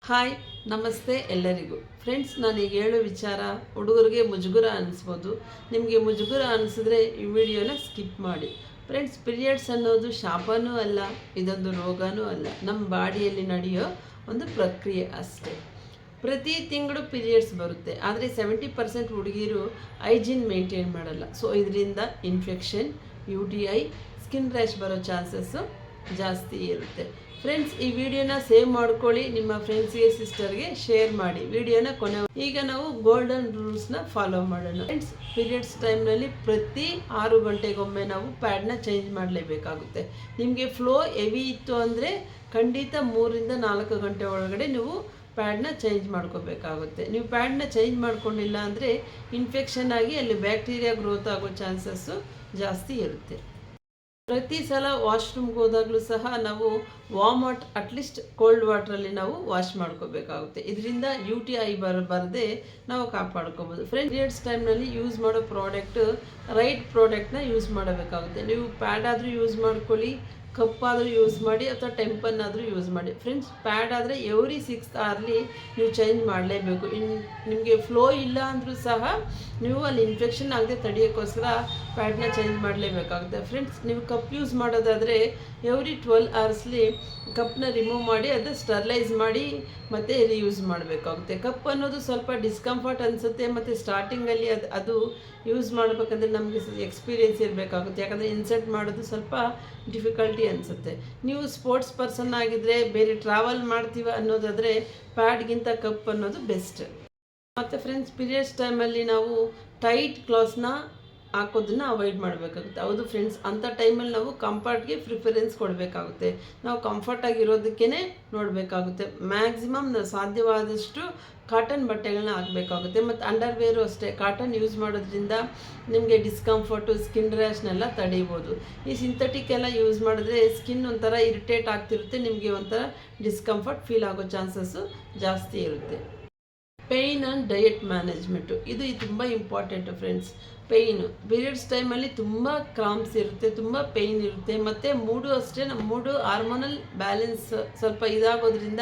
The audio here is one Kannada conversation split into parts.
ಹಾಯ್ ನಮಸ್ತೆ ಎಲ್ಲರಿಗೂ ಫ್ರೆಂಡ್ಸ್. ನಾನೀಗ ಹೇಳೋ ವಿಚಾರ ಹುಡುಗರಿಗೆ ಮುಜುಗರ ಅನಿಸ್ಬೋದು. ನಿಮಗೆ ಮುಜುಗರ ಅನಿಸಿದ್ರೆ ಈ ವಿಡಿಯೋನ ಸ್ಕಿಪ್ ಮಾಡಿ. ಫ್ರೆಂಡ್ಸ್, ಪೀರಿಯಡ್ಸ್ ಅನ್ನೋದು ಶಾಪನೂ ಅಲ್ಲ, ಇದೊಂದು ರೋಗನೂ ಅಲ್ಲ, ನಮ್ಮ ಬಾಡಿಯಲ್ಲಿ ನಡೆಯೋ ಒಂದು ಪ್ರಕ್ರಿಯೆ ಅಷ್ಟೇ. ಪ್ರತಿ ತಿಂಗಳು ಪೀರಿಯಡ್ಸ್ ಬರುತ್ತೆ, ಆದರೆ 70% ಹುಡುಗಿರು ಹೈಜೀನ್ ಮೇಂಟೈನ್ ಮಾಡಲ್ಲ. ಸೊ ಇದರಿಂದ ಇನ್ಫೆಕ್ಷನ್, UTI, ಸ್ಕಿನ್ ರ್ಯಾಶ್ ಬರೋ ಚಾನ್ಸಸ್ಸು ಜಾಸ್ತಿ ಇರುತ್ತೆ. ಫ್ರೆಂಡ್ಸ್, ಈ ವಿಡಿಯೋನ ಸೇವ್ ಮಾಡ್ಕೊಳ್ಳಿ, ನಿಮ್ಮ ಫ್ರೆಂಡ್ಸ್ಗೆ ಸಿಸ್ಟರ್ಗೆ ಶೇರ್ ಮಾಡಿ. ವಿಡಿಯೋನ ಈಗ ನಾವು ಗೋಲ್ಡನ್ ರೂಲ್ಸ್ನ ಫಾಲೋ ಮಾಡೋಣ. ಫ್ರೆಂಡ್ಸ್, ಪೀರಿಯಡ್ಸ್ ಟೈಮ್ನಲ್ಲಿ ಪ್ರತಿ 6 ಗಂಟೆಗೊಮ್ಮೆ ನಾವು ಪ್ಯಾಡ್ನ ಚೇಂಜ್ ಮಾಡಲೇಬೇಕಾಗುತ್ತೆ. ನಿಮಗೆ ಫ್ಲೋ ಹೆವಿ ಇತ್ತು ಅಂದರೆ ಖಂಡಿತ 3 ರಿಂದ 4 ಗಂಟೆ ಒಳಗಡೆ ನೀವು ಪ್ಯಾಡ್ನ ಚೇಂಜ್ ಮಾಡ್ಕೋಬೇಕಾಗುತ್ತೆ. ನೀವು ಪ್ಯಾಡ್ನ ಚೇಂಜ್ ಮಾಡ್ಕೊಂಡಿಲ್ಲ ಅಂದರೆ ಇನ್ಫೆಕ್ಷನ್ ಆಗಿ ಅಲ್ಲಿ ಬ್ಯಾಕ್ಟೀರಿಯಾ ಗ್ರೋತ್ ಆಗೋ ಚಾನ್ಸಸ್ಸು ಜಾಸ್ತಿ ಇರುತ್ತೆ. ಪ್ರತಿ ಸಲ ವಾಶ್ರೂಮ್ಗೆ ಹೋದಾಗಲೂ ಸಹ ನಾವು ವಾರ್ಮ್ ವಾಟರ್, ಅಟ್ಲೀಸ್ಟ್ ಕೋಲ್ಡ್ ವಾಟ್ರಲ್ಲಿ ನಾವು ವಾಶ್ ಮಾಡ್ಕೋಬೇಕಾಗುತ್ತೆ. ಇದರಿಂದ UTI ಬರದೆ ನಾವು ಕಾಪಾಡ್ಕೋಬೋದು. ಪೀರಿಯಡ್ಸ್ ಟೈಮ್ನಲ್ಲಿ ಯೂಸ್ ಮಾಡೋ ರೈಟ್ ಪ್ರಾಡಕ್ಟ್ನ ಯೂಸ್ ಮಾಡಬೇಕಾಗುತ್ತೆ. ನೀವು ಪ್ಯಾಡ್ ಆದರೂ ಯೂಸ್ ಮಾಡ್ಕೊಳ್ಳಿ, ಕಪ್ಪಾದರೂ ಯೂಸ್ ಮಾಡಿ, ಅಥವಾ ಟೆಂಪನ್ನಾದರೂ ಯೂಸ್ ಮಾಡಿ. ಫ್ರೆಂಡ್ಸ್, ಪ್ಯಾಡ್ ಆದರೆ ಎವ್ರಿ 6 ಅವರ್ಲಿ ನೀವು ಚೇಂಜ್ ಮಾಡಲೇಬೇಕು. ನಿಮಗೆ ಫ್ಲೋ ಇಲ್ಲ ಅಂದರೂ ಸಹ ನೀವು ಅಲ್ಲಿ ಇನ್ಫೆಕ್ಷನ್ ಆಗದೆ ತಡೆಯೋಕ್ಕೋಸ್ಕರ ಪ್ಯಾಡ್ನ ಚೇಂಜ್ ಮಾಡಲೇಬೇಕಾಗುತ್ತೆ. ಫ್ರೆಂಡ್ಸ್, ನೀವು ಕಪ್ ಯೂಸ್ ಮಾಡೋದಾದರೆ ಎವ್ರಿ 12 ಅವರ್ಸ್ಲಿ ಕಪ್ನ ರಿಮೂವ್ ಮಾಡಿ ಅದು ಸ್ಟರ್ಲೈಸ್ ಮಾಡಿ ಮತ್ತು ರಿಯೂಸ್ ಮಾಡಬೇಕಾಗುತ್ತೆ. ಕಪ್ ಅನ್ನೋದು ಸ್ವಲ್ಪ ಡಿಸ್ಕಂಫರ್ಟ್ ಅನಿಸುತ್ತೆ, ಮತ್ತು ಸ್ಟಾರ್ಟಿಂಗಲ್ಲಿ ಅದು ಯೂಸ್ ಮಾಡಬೇಕಂದ್ರೆ ನಮಗೆ ಎಕ್ಸ್ಪೀರಿಯೆನ್ಸ್ ಇರಬೇಕಾಗುತ್ತೆ. ಯಾಕಂದರೆ ಇನ್ಸರ್ಟ್ ಮಾಡೋದು ಸ್ವಲ್ಪ ಡಿಫಿಕಲ್ಟಿ ಅನಿಸುತ್ತೆ. ನೀವು ಸ್ಪೋರ್ಟ್ಸ್ ಪರ್ಸನ್ ಆಗಿದ್ದರೆ, ಬೇರೆ ಟ್ರಾವೆಲ್ ಮಾಡ್ತೀವ ಅನ್ನೋದಾದರೆ ಪ್ಯಾಡ್ಗಿಂತ ಕಪ್ ಅನ್ನೋದು ಬೆಸ್ಟ್. ಮತ್ತು ಫ್ರೆಂಡ್ಸ್, ಪೀರಿಯಡ್ಸ್ ಟೈಮಲ್ಲಿ ನಾವು ಟೈಟ್ ಕ್ಲಾತ್ಸ್ನ ಹಾಕೋದನ್ನು ಅವಾಯ್ಡ್ ಮಾಡಬೇಕಾಗುತ್ತೆ. ಹೌದು ಫ್ರೆಂಡ್ಸ್, ಅಂಥ ಟೈಮಲ್ಲಿ ನಾವು ಕಂಫರ್ಟ್ಗೆ ಪ್ರಿಫರೆನ್ಸ್ ಕೊಡಬೇಕಾಗುತ್ತೆ. ನಾವು ಕಂಫರ್ಟಾಗಿರೋದಕ್ಕೇ ನೋಡಬೇಕಾಗುತ್ತೆ. ಮ್ಯಾಕ್ಸಿಮಮ್ ಸಾಧ್ಯವಾದಷ್ಟು ಕಾಟನ್ ಬಟ್ಟೆಗಳನ್ನ ಹಾಕಬೇಕಾಗುತ್ತೆ. ಮತ್ತು ಅಂಡರ್ವೇರು ಅಷ್ಟೇ, ಕಾಟನ್ ಯೂಸ್ ಮಾಡೋದ್ರಿಂದ ನಿಮಗೆ ಡಿಸ್ಕಂಫರ್ಟು, ಸ್ಕಿನ್ ರ್ಯಾಶ್ನೆಲ್ಲ ತಡೀಬೋದು. ಈ ಸಿಂಥೆಟಿಕ್ ಎಲ್ಲ ಯೂಸ್ ಮಾಡಿದ್ರೆ ಸ್ಕಿನ್ ಒಂಥರ ಇರಿಟೇಟ್ ಆಗ್ತಿರುತ್ತೆ, ನಿಮಗೆ ಒಂಥರ ಡಿಸ್ಕಂಫರ್ಟ್ ಫೀಲ್ ಆಗೋ ಚಾನ್ಸಸ್ಸು ಜಾಸ್ತಿ ಇರುತ್ತೆ. ಪೇಯ್ನ್ ಆ್ಯಂಡ್ ಡಯಟ್ ಮ್ಯಾನೇಜ್ಮೆಂಟು ಇದು ತುಂಬ ಇಂಪಾರ್ಟೆಂಟು ಫ್ರೆಂಡ್ಸ್. ಪೇಯ್ನು ಪೀರಿಯಡ್ಸ್ ಟೈಮಲ್ಲಿ ತುಂಬ ಕ್ರಾಂಪ್ಸ್ ಇರುತ್ತೆ, ತುಂಬ ಪೇಯ್ನ್ ಇರುತ್ತೆ. ಮತ್ತು ಮೂಡು ಅಷ್ಟೇ, ನಮ್ಮ ಮೂಡು ಹಾರ್ಮೋನಲ್ ಬ್ಯಾಲೆನ್ಸ್ ಸ್ವಲ್ಪ ಇದಾಗೋದ್ರಿಂದ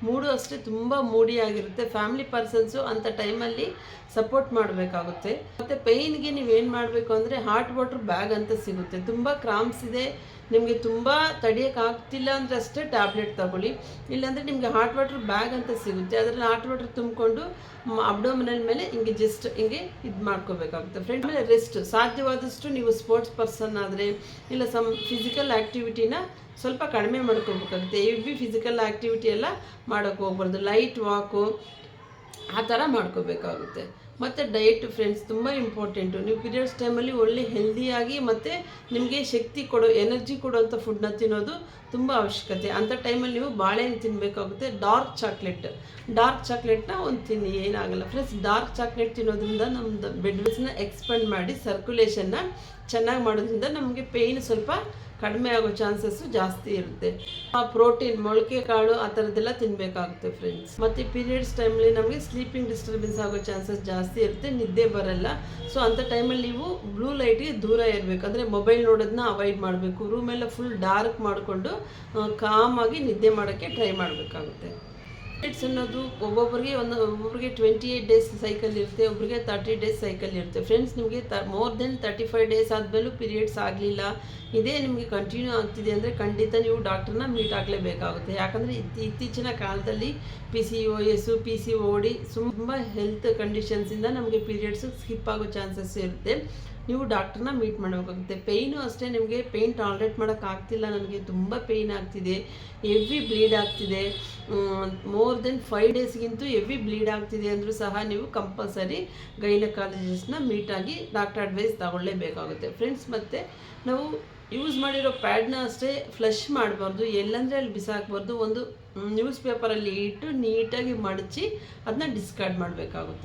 ಮೂಡು ಅಷ್ಟೇ ತುಂಬ ಮೂಡಿಯಾಗಿರುತ್ತೆ. ಫ್ಯಾಮಿಲಿ ಪರ್ಸನ್ಸು ಅಂಥ ಟೈಮಲ್ಲಿ ಸಪೋರ್ಟ್ ಮಾಡಬೇಕಾಗುತ್ತೆ. ಮತ್ತು ಪೇಯ್ನ್ಗೆ ನೀವೇನು ಮಾಡಬೇಕು ಅಂದರೆ ಹಾಟ್ ವಾಟ್ರ್ ಬ್ಯಾಗ್ ಅಂತ ಸಿಗುತ್ತೆ. ತುಂಬ ಕ್ರಾಂಪ್ಸ್ ಇದೆ, ನಿಮಗೆ ತುಂಬ ತಡೆಯೋಕ್ಕಾಗ್ತಿಲ್ಲ ಅಂದರೆ ಅಷ್ಟೇ ಟ್ಯಾಬ್ಲೆಟ್ ತಗೊಳ್ಳಿ. ಇಲ್ಲಾಂದರೆ ನಿಮಗೆ ಹಾಟ್ ವಾಟ್ರ್ ಬ್ಯಾಗ್ ಅಂತ ಸಿಗುತ್ತೆ, ಅದರಲ್ಲಿ ಹಾಟ್ ವಾಟ್ರ್ ತುಂಬಿಕೊಂಡು ಅಬ್ಡೋಮಿನಲ್ ಮೇಲೆ ಹಿಂಗೆ ಜಸ್ಟ್ ಹಿಂಗೆ ಇದು ಮಾಡ್ಕೋಬೇಕಾಗುತ್ತೆ. ಫ್ರೆಂಡ್, ಮೇಲೆ ರೆಸ್ಟ್ ಸಾಧ್ಯವಾದಷ್ಟು ನೀವು ಸ್ಪೋರ್ಟ್ಸ್ ಪರ್ಸನ್ ಆದರೆ ಇಲ್ಲ ಫಿಸಿಕಲ್ ಆ್ಯಕ್ಟಿವಿಟಿನ ಸ್ವಲ್ಪ ಕಡಿಮೆ ಮಾಡ್ಕೋಬೇಕಾಗುತ್ತೆ. ಹೆವಿ ಫಿಸಿಕಲ್ ಆ್ಯಕ್ಟಿವಿಟಿ ಎಲ್ಲ ಮಾಡೋಕ್ಕೆ ಹೋಗ್ಬಾರ್ದು, ಲೈಟ್ ವಾಕು ಆ ಥರ ಮಾಡ್ಕೋಬೇಕಾಗುತ್ತೆ. ಮತ್ತು ಡಯಟ್ ಫ್ರೆಂಡ್ಸ್ ತುಂಬ ಇಂಪಾರ್ಟೆಂಟು. ನೀವು ಪೀರಿಯಡ್ಸ್ ಟೈಮಲ್ಲಿ ಒಳ್ಳೆ ಹೆಲ್ದಿಯಾಗಿ ಮತ್ತು ನಿಮಗೆ ಶಕ್ತಿ ಎನರ್ಜಿ ಕೊಡೋವಂಥ ಫುಡ್ನ ತಿನ್ನೋದು ತುಂಬ ಅವಶ್ಯಕತೆ. ಅಂಥ ಟೈಮಲ್ಲಿ ನೀವು ಬಾಳೆಹಣ್ಣು ತಿನ್ನಬೇಕಾಗುತ್ತೆ. ಡಾರ್ಕ್ ಚಾಕ್ಲೇಟ್ನ ಒಂದು ತಿನ್ನಿ, ಏನಾಗಲ್ಲ ಫ್ರೆಂಡ್ಸ್. ಡಾರ್ಕ್ ಚಾಕ್ಲೇಟ್ ತಿನ್ನೋದ್ರಿಂದ ನಮ್ಮದು ಬೆಡ್ವಿಲ್ಸ್ನ ಎಕ್ಸ್ಪೆಂಡ್ ಮಾಡಿ ಸರ್ಕ್ಯುಲೇಷನ್ನ ಚೆನ್ನಾಗಿ ಮಾಡೋದ್ರಿಂದ ನಮಗೆ ಪೇಯ್ನ್ ಸ್ವಲ್ಪ ಕಡಿಮೆ ಆಗೋ ಚಾನ್ಸಸ್ಸು ಜಾಸ್ತಿ ಇರುತ್ತೆ. ಪ್ರೋಟೀನ್, ಮೊಳಕೆ ಕಾಳು ಆ ಥರದ್ದೆಲ್ಲ ತಿನ್ನಬೇಕಾಗುತ್ತೆ ಫ್ರೆಂಡ್ಸ್. ಮತ್ತು ಪೀರಿಯಡ್ಸ್ ಟೈಮಲ್ಲಿ ನಮಗೆ ಸ್ಲೀಪಿಂಗ್ ಡಿಸ್ಟರ್ಬೆನ್ಸ್ ಆಗೋ ಚಾನ್ಸಸ್ ಜಾಸ್ತಿ ಇರುತ್ತೆ, ನಿದ್ದೆ ಬರಲ್ಲ. ಸೊ ಅಂಥ ಟೈಮಲ್ಲಿ ನೀವು ಬ್ಲೂ ಲೈಟ್ಗೆ ದೂರ ಇರಬೇಕು. ಅಂದರೆ ಮೊಬೈಲ್ ನೋಡೋದನ್ನ ಅವಾಯ್ಡ್ ಮಾಡಬೇಕು. ರೂಮೆಲ್ಲ ಫುಲ್ ಡಾರ್ಕ್ ಮಾಡಿಕೊಂಡು ಕಾಮಾಗಿ ನಿದ್ದೆ ಮಾಡೋಕ್ಕೆ ಟ್ರೈ ಮಾಡಬೇಕಾಗುತ್ತೆ. ಪೀರಿಯಡ್ಸ್ ಅನ್ನೋದು ಒಬ್ಬೊಬ್ಬರಿಗೆ 28 ಡೇಸ್ ಸೈಕಲ್ ಇರುತ್ತೆ, ಒಬ್ಬರಿಗೆ 30 ಡೇಸ್ ಸೈಕಲ್ ಇರುತ್ತೆ. ಫ್ರೆಂಡ್ಸ್, ನಿಮಗೆ ಮೋರ್ ದೆನ್ 35 ಡೇಸ್ ಆದಮೇಲೂ ಪೀರಿಯಡ್ಸ್ ಆಗಲಿಲ್ಲ, ಇದೇ ನಿಮಗೆ ಕಂಟಿನ್ಯೂ ಆಗ್ತಿದೆ ಅಂದರೆ ಖಂಡಿತ ನೀವು ಡಾಕ್ಟ್ರನ್ನ ಮೀಟ್ ಆಗಲೇಬೇಕಾಗುತ್ತೆ. ಯಾಕಂದರೆ ಇತ್ತೀಚಿನ ಕಾಲದಲ್ಲಿ PCOS, PCOD ತುಂಬ ಹೆಲ್ತ್ ಕಂಡೀಷನ್ಸಿಂದ ನಮಗೆ ಪೀರಿಯಡ್ಸು ಸ್ಕಿಪ್ ಆಗೋ ಚಾನ್ಸಸ್ ಇರುತ್ತೆ. ನೀವು ಡಾಕ್ಟ್ರನ್ನ ಮೀಟ್ ಮಾಡಬೇಕಾಗುತ್ತೆ. ಪೇಯ್ನು ಅಷ್ಟೇ, ನಿಮಗೆ ಪೇಯ್ನ್ ಟಾಲ್ರೇಟ್ ಮಾಡೋಕ್ಕಾಗ್ತಿಲ್ಲ, ನನಗೆ ತುಂಬ ಪೇಯ್ನ್ ಆಗ್ತಿದೆ, ಹೆವಿ ಬ್ಲೀಡ್ ಆಗ್ತಿದೆ, ಮೋರ್ ದೆನ್ 5 ಡೇಸ್ಗಿಂತೂ ಹೆವಿ ಬ್ಲೀಡ್ ಆಗ್ತಿದೆ ಅಂದರೂ ಸಹ ನೀವು ಕಂಪಲ್ಸರಿ ಗೈನಕಾಲಜಿಸ್ಟ್ನ ಮೀಟಾಗಿ ಡಾಕ್ಟರ್ ಅಡ್ವೈಸ್ ತಗೊಳ್ಳೇಬೇಕಾಗುತ್ತೆ ಫ್ರೆಂಡ್ಸ್. ಮತ್ತು ನಾವು ಯೂಸ್ ಮಾಡಿರೋ ಪ್ಯಾಡ್ನ ಅಷ್ಟೇ ಫ್ಲಶ್ ಮಾಡಬಾರ್ದು, ಎಲ್ಲಂದರೆ ಅಲ್ಲಿ ಬಿಸಾಕಬಾರ್ದು. ಒಂದು ನ್ಯೂಸ್ ಪೇಪರಲ್ಲಿ ಇಟ್ಟು ನೀಟಾಗಿ ಮಡಚಿ ಅದನ್ನ ಡಿಸ್ಕಾರ್ಡ್ ಮಾಡಬೇಕಾಗುತ್ತೆ.